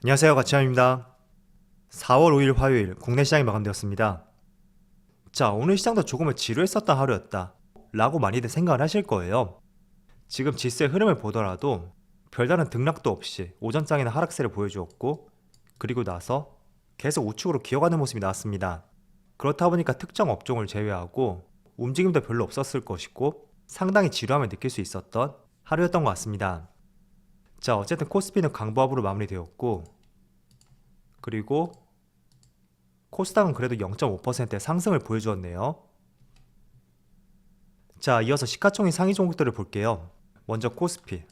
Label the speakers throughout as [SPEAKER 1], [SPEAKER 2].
[SPEAKER 1] 안녕하세요, 가치환입니다. 4월 5일 화요일 국내 시장이 마감되었습니다. 자, 오늘 시장도 조금은 지루했었던 하루였다 라고 많이들 생각을 하실 거예요. 지금 지수의 흐름을 보더라도 별다른 등락도 없이 오전장에는 하락세를 보여주었고, 그리고 나서 계속 우측으로 기어가는 모습이 나왔습니다. 그렇다 보니까 특정 업종을 제외하고 움직임도 별로 없었을 것이고 상당히 지루함을 느낄 수 있었던 하루였던 것 같습니다. 자, 어쨌든 코스피는 강보합으로 마무리되었고, 그리고 코스닥은 그래도 0.5%의 상승을 보여주었네요. 자, 이어서 시가총액 상위 종목들을 볼게요. 먼저 코스피.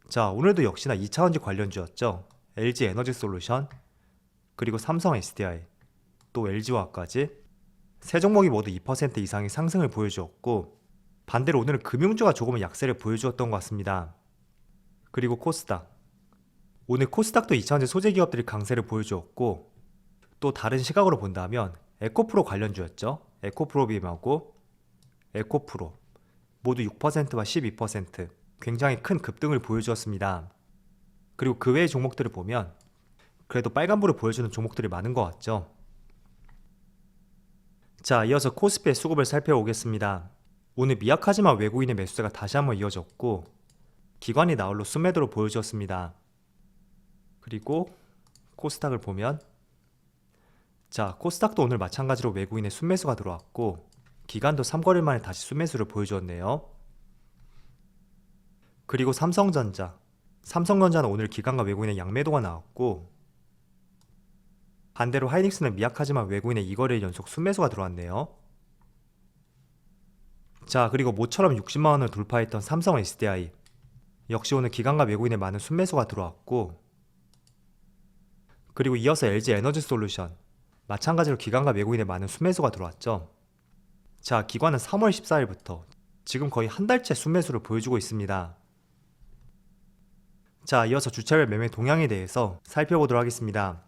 [SPEAKER 1] 자, 오늘도 역시나 2차전지 관련주였죠. LG 에너지솔루션, 그리고 삼성 SDI, 또 LG화학까지 세 종목이 모두 2% 이상의 상승을 보여주었고, 반대로 오늘은 금융주가 조금은 약세를 보여주었던 것 같습니다. 그리고 코스닥. 오늘 코스닥도 2차전지 소재 기업들이 강세를 보여주었고, 또 다른 시각으로 본다면 에코프로 관련주였죠. 에코프로비엠하고 에코프로 모두 6%와 12% 굉장히 큰 급등을 보여주었습니다. 그리고 그 외의 종목들을 보면 그래도 빨간불을 보여주는 종목들이 많은 것 같죠. 자, 이어서 코스피의 수급을 살펴보겠습니다. 오늘 미약하지만 외국인의 매수세가 다시 한번 이어졌고, 기관이 나홀로 순매도로 보여주었습니다. 그리고 코스닥을 보면, 자, 코스닥도 오늘 마찬가지로 외국인의 순매수가 들어왔고, 기관도 3거래일 만에 다시 순매수를 보여주었네요. 그리고 삼성전자는 오늘 기관과 외국인의 양매도가 나왔고, 반대로 하이닉스는 미약하지만 외국인의 2거래일 연속 순매수가 들어왔네요. 자, 그리고 모처럼 60만원을 돌파했던 삼성 SDI 역시 오늘 기관과 외국인의 많은 순매수가 들어왔고, 그리고 이어서 LG 에너지솔루션 마찬가지로 기관과 외국인의 많은 순매수가 들어왔죠. 자, 기관은 3월 14일부터 지금 거의 한 달째 순매수를 보여주고 있습니다. 자, 이어서 주차별 매매 동향에 대해서 살펴보도록 하겠습니다.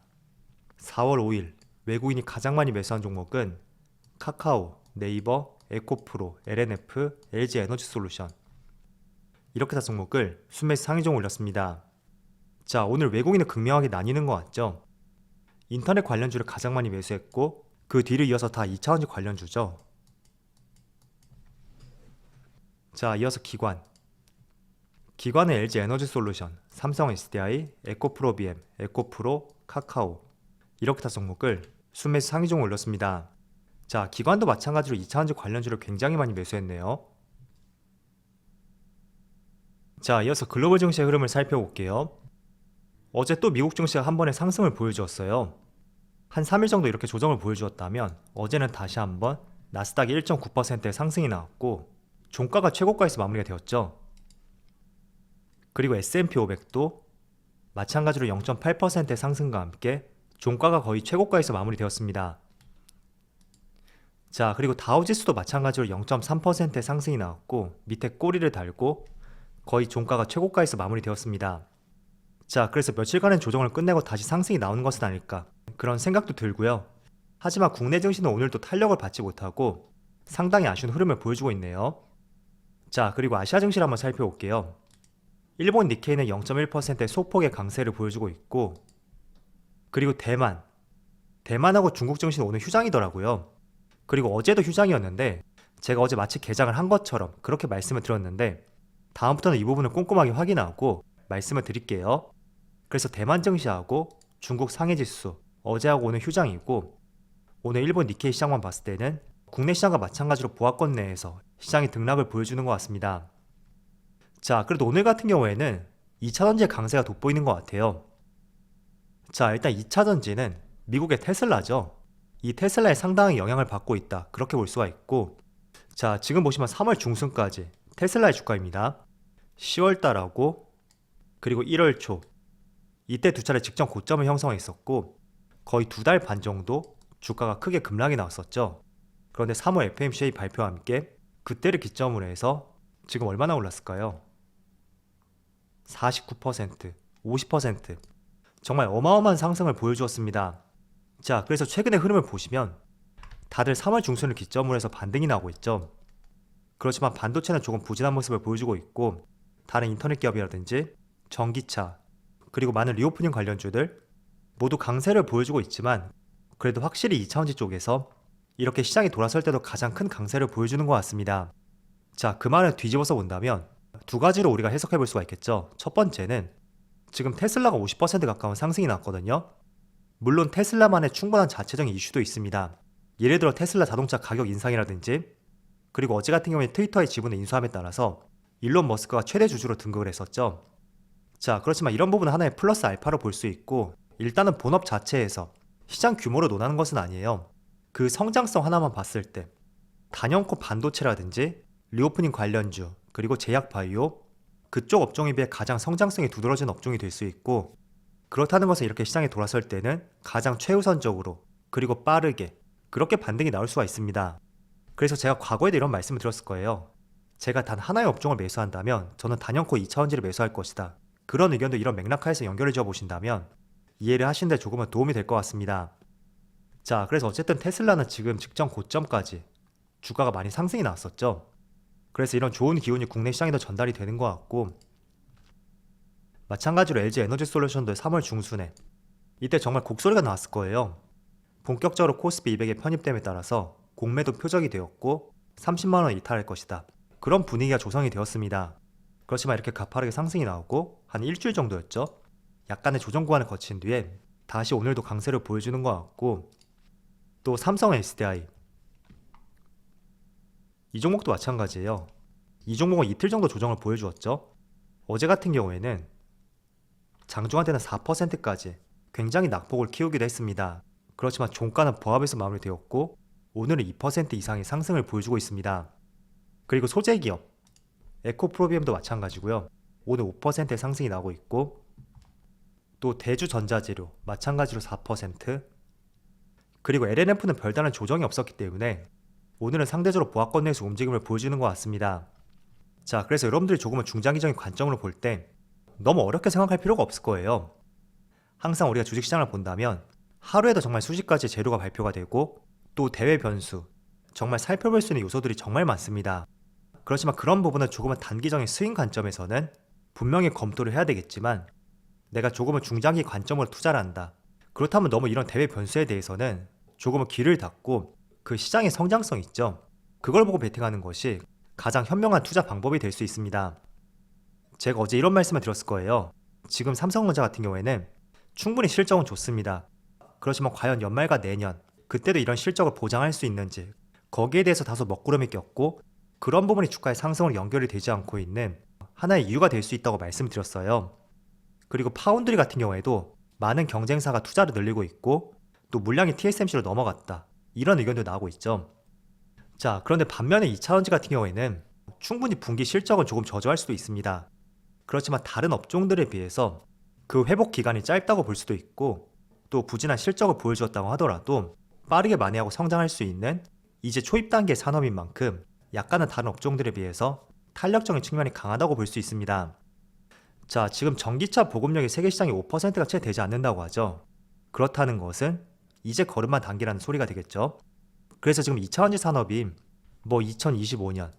[SPEAKER 1] 4월 5일 외국인이 가장 많이 매수한 종목은 카카오, 네이버, 에코프로, LNF, LG 에너지솔루션, 이렇게 다 종목을 순매수 상위종 올렸습니다. 자, 오늘 외국인은 극명하게 나뉘는 것 같죠. 인터넷 관련주를 가장 많이 매수했고, 그 뒤를 이어서 다 2차전지 관련주죠. 자, 이어서 기관은 LG 에너지솔루션, 삼성 SDI, 에코프로비엠, 에코프로, 카카오, 이렇게 다 종목을 순매수 상위종 올렸습니다. 자, 기관도 마찬가지로 2차전지 관련주를 굉장히 많이 매수했네요. 자, 이어서 글로벌 증시의 흐름을 살펴볼게요. 어제 또 미국 증시가 한 번에 상승을 보여주었어요. 한 3일 정도 이렇게 조정을 보여주었다면 어제는 다시 한번 나스닥이 1.9%의 상승이 나왔고, 종가가 최고가에서 마무리가 되었죠. 그리고 S&P 500도 마찬가지로 0.8%의 상승과 함께 종가가 거의 최고가에서 마무리되었습니다. 자, 그리고 다우지수도 마찬가지로 0.3%의 상승이 나왔고, 밑에 꼬리를 달고 거의 종가가 최고가에서 마무리되었습니다. 자, 그래서 며칠간의 조정을 끝내고 다시 상승이 나오는 것은 아닐까, 그런 생각도 들고요. 하지만 국내 증시는 오늘도 탄력을 받지 못하고 상당히 아쉬운 흐름을 보여주고 있네요. 자, 그리고 아시아 증시를 한번 살펴볼게요. 일본 니케이는 0.1%의 소폭의 강세를 보여주고 있고, 그리고 대만하고 중국 증시는 오늘 휴장이더라고요. 그리고 어제도 휴장이었는데 제가 어제 마치 개장을 한 것처럼 그렇게 말씀을 드렸는데, 다음부터는 이 부분을 꼼꼼하게 확인하고 말씀을 드릴게요. 그래서 대만 증시하고 중국 상해지수 어제하고 오늘 휴장이고, 오늘 일본 니케이 시장만 봤을 때는 국내 시장과 마찬가지로 보합권 내에서 시장이 등락을 보여주는 것 같습니다. 자, 그래도 오늘 같은 경우에는 2차전지의 강세가 돋보이는 것 같아요. 자, 일단 2차전지는 미국의 테슬라죠. 이 테슬라에 상당히 영향을 받고 있다, 그렇게 볼 수가 있고, 자, 지금 보시면 3월 중순까지 테슬라의 주가입니다. 10월달하고 그리고 1월 초, 이때 두 차례 직전 고점을 형성했었고, 거의 2달 반 정도 주가가 크게 급락이 나왔었죠. 그런데 3월 FOMC 발표와 함께 그때를 기점으로 해서 지금 얼마나 올랐을까요? 49%, 50%, 정말 어마어마한 상승을 보여주었습니다. 자, 그래서 최근의 흐름을 보시면 다들 3월 중순을 기점으로 해서 반등이 나오고 있죠. 그렇지만 반도체는 조금 부진한 모습을 보여주고 있고, 다른 인터넷 기업이라든지 전기차, 그리고 많은 리오프닝 관련주들, 모두 강세를 보여주고 있지만 그래도 확실히 2차원지 쪽에서 이렇게 시장이 돌아설 때도 가장 큰 강세를 보여주는 것 같습니다. 자, 그 말을 뒤집어서 본다면 두 가지로 우리가 해석해 볼 수가 있겠죠. 첫 번째는 지금 테슬라가 50% 가까운 상승이 났거든요. 물론 테슬라만의 충분한 자체적인 이슈도 있습니다. 예를 들어 테슬라 자동차 가격 인상이라든지, 그리고 어제 같은 경우에 트위터의 지분을 인수함에 따라서 일론 머스크가 최대 주주로 등극을 했었죠. 자, 그렇지만 이런 부분은 하나의 플러스 알파로 볼 수 있고, 일단은 본업 자체에서 시장 규모로 논하는 것은 아니에요. 그 성장성 하나만 봤을 때 단연코 반도체라든지 리오프닝 관련주, 그리고 제약 바이오, 그쪽 업종에 비해 가장 성장성이 두드러진 업종이 될 수 있고, 그렇다는 것은 이렇게 시장이 돌아설 때는 가장 최우선적으로 그리고 빠르게 그렇게 반등이 나올 수가 있습니다. 그래서 제가 과거에도 이런 말씀을 드렸을 거예요. 제가 단 하나의 업종을 매수한다면 저는 단연코 2차원지를 매수할 것이다. 그런 의견도 이런 맥락하에서 연결해 줘 보신다면 이해를 하시는 데 조금은 도움이 될 것 같습니다. 자, 그래서 어쨌든 테슬라는 지금 직전 고점까지 주가가 많이 상승이 나왔었죠. 그래서 이런 좋은 기운이 국내 시장에도 전달이 되는 것 같고, 마찬가지로 LG 에너지 솔루션도 3월 중순에 이때 정말 곡소리가 나왔을 거예요. 본격적으로 코스피 200에 편입됨에 따라서 공매도 표적이 되었고 30만원 이탈할 것이다. 그런 분위기가 조성이 되었습니다. 그렇지만 이렇게 가파르게 상승이 나오고 한 일주일 정도였죠. 약간의 조정 구간을 거친 뒤에 다시 오늘도 강세를 보여주는 것 같고, 또 삼성 SDI 이 종목도 마찬가지예요. 이 종목은 이틀 정도 조정을 보여주었죠. 어제 같은 경우에는 장중한테는 4%까지 굉장히 낙폭을 키우기도 했습니다. 그렇지만 종가는 보합에서 마무리되었고 오늘은 2% 이상의 상승을 보여주고 있습니다. 그리고 소재기업 에코프로비엠도 마찬가지고요. 오늘 5%의 상승이 나오고 있고, 또 대주전자재료 마찬가지로 4%, 그리고 LNF는 별다른 조정이 없었기 때문에 오늘은 상대적으로 보합권 내에서 움직임을 보여주는 것 같습니다. 자, 그래서 여러분들이 조금은 중장기적인 관점으로 볼 때 너무 어렵게 생각할 필요가 없을 거예요. 항상 우리가 주식시장을 본다면 하루에도 정말 수십 가지 재료가 발표가 되고, 또 대외 변수, 정말 살펴볼 수 있는 요소들이 정말 많습니다. 그렇지만 그런 부분은 조금은 단기적인 스윙 관점에서는 분명히 검토를 해야 되겠지만, 내가 조금은 중장기 관점으로 투자를 한다. 그렇다면 너무 이런 대외 변수에 대해서는 조금은 귀를 닫고 그 시장의 성장성 있죠. 그걸 보고 베팅하는 것이 가장 현명한 투자 방법이 될 수 있습니다. 제가 어제 이런 말씀을 드렸을 거예요. 지금 삼성전자 같은 경우에는 충분히 실적은 좋습니다. 그렇지만 과연 연말과 내년, 그때도 이런 실적을 보장할 수 있는지, 거기에 대해서 다소 먹구름이 꼈고, 그런 부분이 주가의 상승으로 연결이 되지 않고 있는 하나의 이유가 될 수 있다고 말씀드렸어요. 그리고 파운드리 같은 경우에도 많은 경쟁사가 투자를 늘리고 있고, 또 물량이 TSMC로 넘어갔다. 이런 의견도 나오고 있죠. 자, 그런데 반면에 2차전지 같은 경우에는 충분히 분기 실적은 조금 저조할 수도 있습니다. 그렇지만 다른 업종들에 비해서 그 회복 기간이 짧다고 볼 수도 있고, 또 부진한 실적을 보여주었다고 하더라도 빠르게 만회하고 성장할 수 있는 이제 초입 단계 산업인 만큼 약간은 다른 업종들에 비해서 탄력적인 측면이 강하다고 볼 수 있습니다. 자, 지금 전기차 보급력이 세계 시장의 5%가 채 되지 않는다고 하죠. 그렇다는 것은 이제 걸음만 단계라는 소리가 되겠죠. 그래서 지금 2차전지 산업이 2025년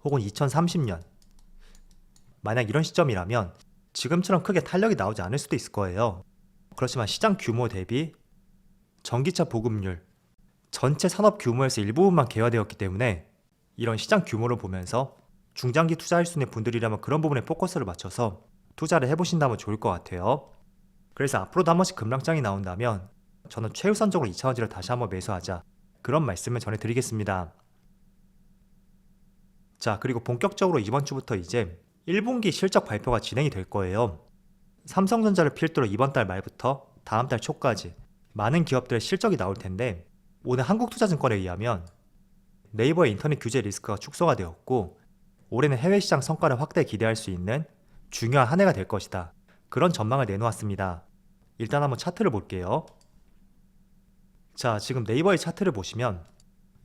[SPEAKER 1] 혹은 2030년 만약 이런 시점이라면 지금처럼 크게 탄력이 나오지 않을 수도 있을 거예요. 그렇지만 시장 규모 대비 전기차 보급률, 전체 산업 규모에서 일부분만 개화되었기 때문에 이런 시장 규모를 보면서 중장기 투자할 수 있는 분들이라면 그런 부분에 포커스를 맞춰서 투자를 해보신다면 좋을 것 같아요. 그래서 앞으로도 한 번씩 급락장이 나온다면 저는 최우선적으로 2차전지를 다시 한번 매수하자, 그런 말씀을 전해드리겠습니다. 자, 그리고 본격적으로 이번 주부터 이제 1분기 실적 발표가 진행이 될 거예요. 삼성전자를 필두로 이번 달 말부터 다음 달 초까지 많은 기업들의 실적이 나올 텐데, 오늘 한국투자증권에 의하면 네이버의 인터넷 규제 리스크가 축소가 되었고 올해는 해외 시장 성과를 확대 기대할 수 있는 중요한 한 해가 될 것이다. 그런 전망을 내놓았습니다. 일단 한번 차트를 볼게요. 자, 지금 네이버의 차트를 보시면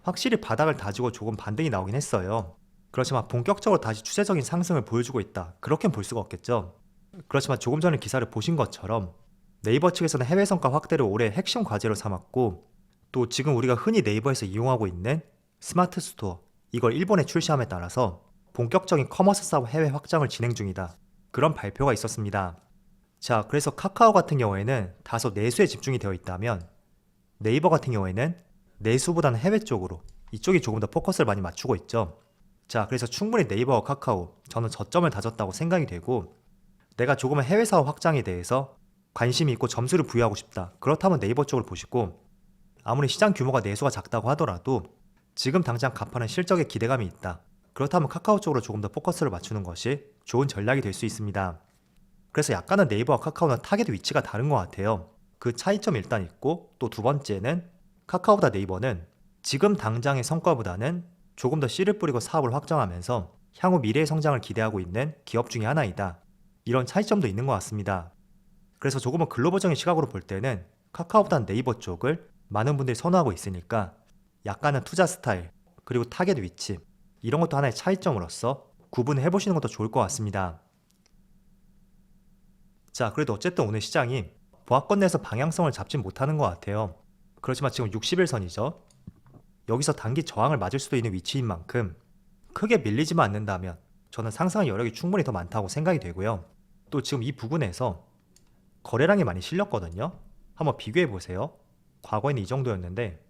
[SPEAKER 1] 확실히 바닥을 다지고 조금 반등이 나오긴 했어요. 그렇지만 본격적으로 다시 추세적인 상승을 보여주고 있다, 그렇게는 볼 수가 없겠죠. 그렇지만 조금 전에 기사를 보신 것처럼 네이버 측에서는 해외 성과 확대를 올해 핵심 과제로 삼았고, 또 지금 우리가 흔히 네이버에서 이용하고 있는 스마트 스토어, 이걸 일본에 출시함에 따라서 본격적인 커머스 사업 해외 확장을 진행 중이다, 그런 발표가 있었습니다. 자, 그래서 카카오 같은 경우에는 다소 내수에 집중이 되어 있다면 네이버 같은 경우에는 내수보다는 해외 쪽으로 이쪽이 조금 더 포커스를 많이 맞추고 있죠. 자, 그래서 충분히 네이버와 카카오 저는 저점을 다졌다고 생각이 되고 내가 조금은 해외 사업 확장에 대해서 관심이 있고 점수를 부여하고 싶다. 그렇다면 네이버 쪽을 보시고 아무리 시장 규모가 내수가 작다고 하더라도 지금 당장 갚아는 실적에 기대감이 있다. 그렇다면 카카오 쪽으로 조금 더 포커스를 맞추는 것이 좋은 전략이 될 수 있습니다. 그래서 약간은 네이버와 카카오는 타겟 위치가 다른 것 같아요. 그 차이점이 일단 있고 또 두 번째는 카카오보다 네이버는 지금 당장의 성과보다는 조금 더 씨를 뿌리고 사업을 확장하면서 향후 미래의 성장을 기대하고 있는 기업 중에 하나이다. 이런 차이점도 있는 것 같습니다. 그래서 조금은 글로벌적인 시각으로 볼 때는 카카오보다는 네이버 쪽을 많은 분들이 선호하고 있으니까 약간은 투자 스타일 그리고 타겟 위치 이런 것도 하나의 차이점으로서 구분해 보시는 것도 좋을 것 같습니다. 자, 그래도 어쨌든 오늘 시장이 보합권 내에서 방향성을 잡진 못하는 것 같아요. 그렇지만 지금 60일선이죠. 여기서 단기 저항을 맞을 수도 있는 위치인 만큼 크게 밀리지만 않는다면 저는 상승할 여력이 충분히 더 많다고 생각이 되고요. 또 지금 이 부분에서 거래량이 많이 실렸거든요. 한번 비교해 보세요. 과거에는 이 정도였는데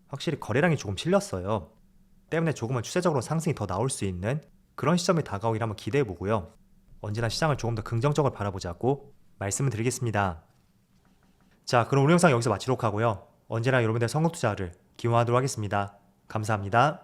[SPEAKER 1] 확실히 거래량이 조금 실렸어요. 때문에 조금은 추세적으로 상승이 더 나올 수 있는 그런 시점이 다가오길 한번 기대해 보고요. 언제나 시장을 조금 더 긍정적으로 바라보자고 말씀을 드리겠습니다. 자, 그럼 오늘 영상 여기서 마치도록 하고요. 언제나 여러분들의 성공 투자를 기원하도록 하겠습니다. 감사합니다.